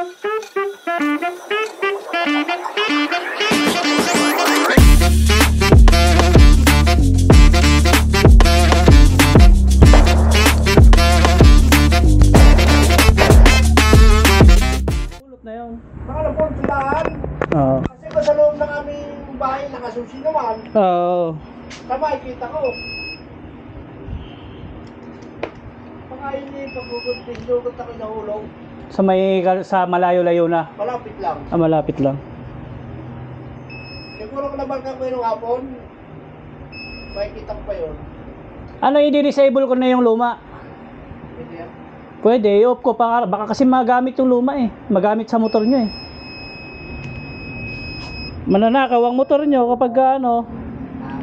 Na yun. Nakalapon silahan. Oo. Kasi ko sa loob ng aming bahay nakasusi naman. Oo. Tama, kita ko. Mga ini, paggugot ako nahulog. Sa malayo-layo na. Malapit lang. Ah, malapit lang. Siguro ko naman ka ko yung hapon. Makikita ko pa yun. Ano, i-disable ko na yung luma? Pwede yan. Pwede, i-off ko pa. Baka kasi magamit yung luma eh. Magamit sa motor nyo eh. Mananakaw ang motor nyo kapag ano.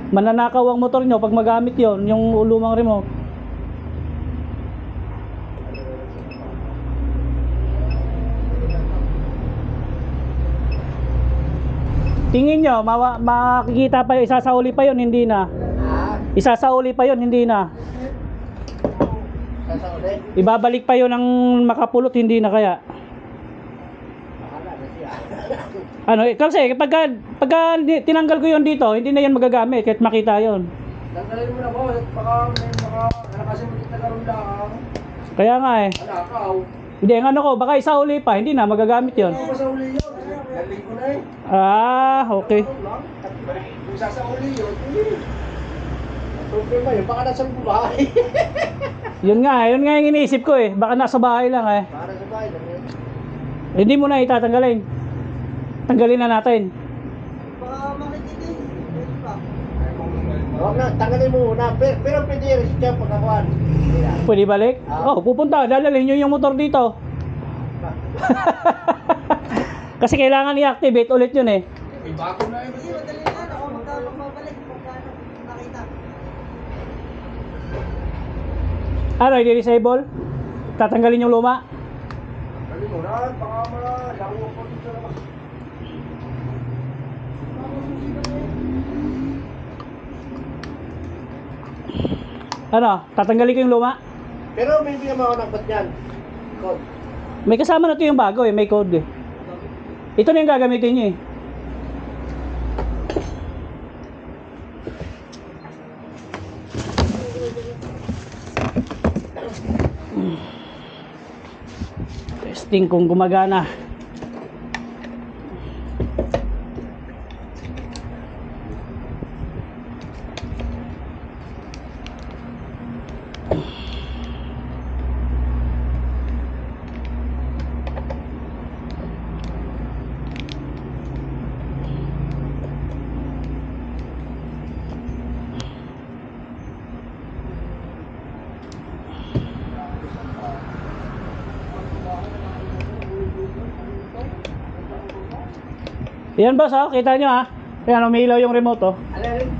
Mananakaw ang motor nyo pag magamit yon yung lumang remote. Tingin nyo, makikita pa yun, isasauli pa yun, hindi na. Isasauli pa yun, hindi na. Ibabalik pa yun ang makapulot, hindi na kaya. Ano, kasi pagka tinanggal ko yun dito, hindi na yan magagamit kahit makita yun. Tanggalin mo na po, baka may kasi magkakaroon lang. Kaya nga eh. Alakaw. Hindi, ang ano ko, baka isauli pa, hindi na magagamit yun. Ano ba sa uli yun? Galing ko na eh. Ah, okay. Kung sasauli yun, hindi. Ang problema yun, baka nasa bahay. Yun nga yung iniisip ko eh. Baka nasa bahay lang eh. Para sa bahay lang yun. Hindi mo na itatanggalin. Tanggalin na natin. Baka makikita Huwag na, tanggalin mo muna. Pero pwede rin siya pagkakuan. Pwede balik? Oh, pupunta. Dadalhin nyo yung motor dito. Kasi kailangan i-activate ulit yun eh. May bago na yun. Hindi, madali na. Ako magkabalik pagkano nakita. Ano, i-disable? Tatanggalin yung luma? Tanggalin mo na, baka malalango ko dito naman. Ano, tatanggalin ko yung luma? Pero may bigyan mo ako ng ba't yan? Code. May kasama na ito yung bago eh, may code eh. Ito na yung gagamitin nyo eh. Testing kung gumagana. Yan boss, oh, kita nyo ha. Yan, umiilaw yung remote oh. Ano rin?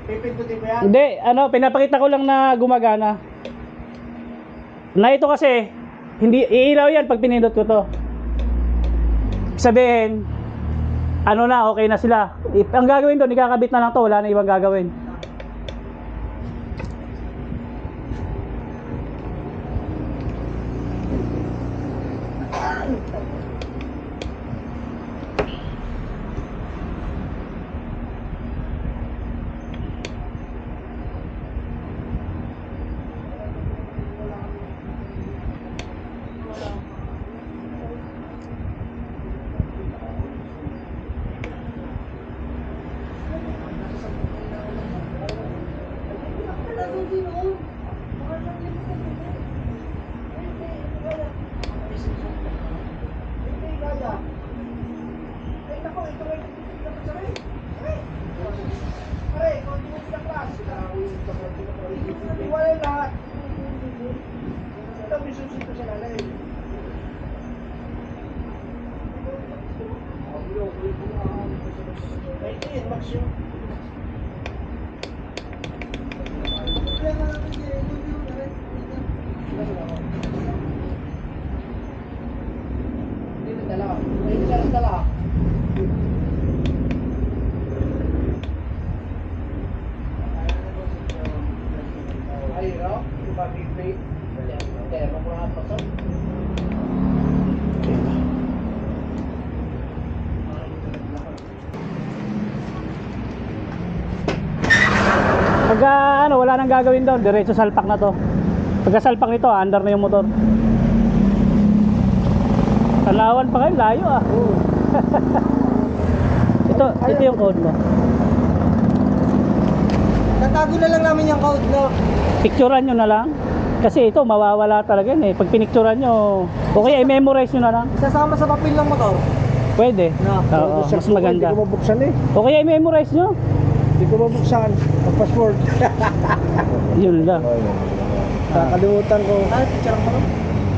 Pipindutin mo yan? Hindi, ano, pinapakita ko lang na gumagana. Na ito kasi, hindi iilaw yan pag pinindot ko to. Sabihin, ano na, okay na sila. Ang gagawin doon, ikakabit na lang to, wala na ibang gagawin. Ayun, Pagka ano, wala nang gagawin doon, diretso salpak na to. Pagka salpak nito, under na yung motor. Tanawan pa kayo, layo ah. Ito yung code mo. Tatago na lang namin yung code, no? Picturean nyo na lang. Kasi ito, mawawala talaga yun eh. Pag pinicturean nyo, okay, i-memorize nyo na lang. Isasama sa papel ng motor. Pwede. No. Oo, mas maganda. Hindi ko mabuksan eh. Okay, i-memorize nyo. Hindi ko mabuksan. Ang password. Yun lang. Kakalimutan ko. Picture ko lang.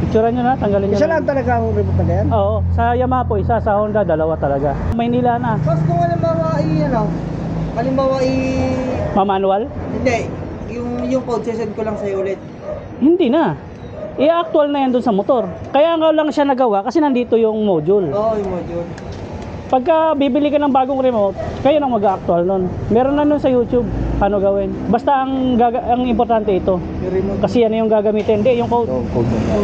Picturean nyo na, tanggalin nyo Isa na. lang talaga ang remote na ganyan. Oo, sa Yamaha po, isa. Sa Honda, dalawa talaga. Maynila na. Boss, kung halimbawa Mamanual? hindi, yung code, sesend ko lang sa'yo ulit. Hindi na. I-actual na yan dun sa motor. Kaya nga lang siya nagawa kasi nandito yung module. Oo, yung module. Pagka bibili ka ng bagong remote, kayo nang mag-actual nun. Meron na nun sa YouTube paano gawin. Basta ang importante ito. Yung remote. Kasi yan yung gagamitin. Hindi, yung code. Code mo.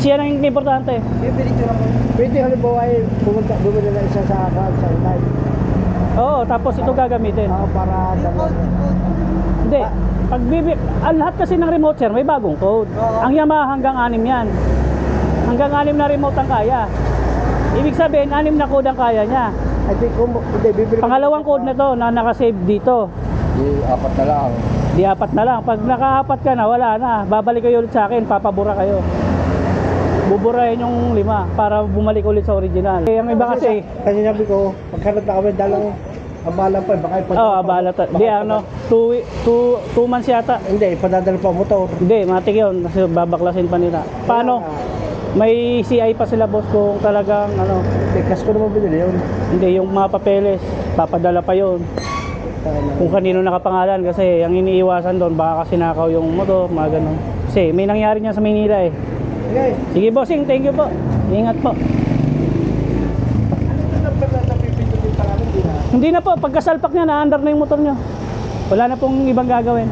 Kasi yan ang importante. Yung pinicture ko. Pwede halimbawa ay bumili na isa sa inay. Oo, tapos ito gagamitin. Para Yung code, yung code. Hindi. Pag ang lahat kasi ng remote sir, may bagong code. Oo. Ang Yamaha hanggang 6 yan. Hanggang 6 na remote ang kaya. Ibig sabihin, 6 na code ang kaya niya. I think hindi, bibili. Pangalawang code na to na nakasave dito. Di, apat na lang. Di 4 na lang. Pag naka-4 ka na, wala na. Babalik kayo ulit sa akin, papabura kayo. Buburahin yung 5 para bumalik ulit sa original. Eh, ang iba kasi, Kasi sabi ko, pagkarot na kami, dalang abala pa, baka abala ta. Di ano, 2 months yata. Hindi, ipadadala pa ang motor. Hindi, matik yun kasi babaklasin pa nila. Paano? May CI pa sila boss kung talagang ano, Kas ko naman binili yun. hindi yung mga papeles, papadala pa yun. Kung kanino nakapangalan kasi ang iniiwasan doon baka kasi nakaw yung motor, mga ganun. Kasi may nangyari niyan sa Maynila eh. Okay. Sige bossing, thank you po. Ingat po. Hindi na po, pagkasalpak niya na-under na yung motor nyo. Wala na pong ibang gagawin.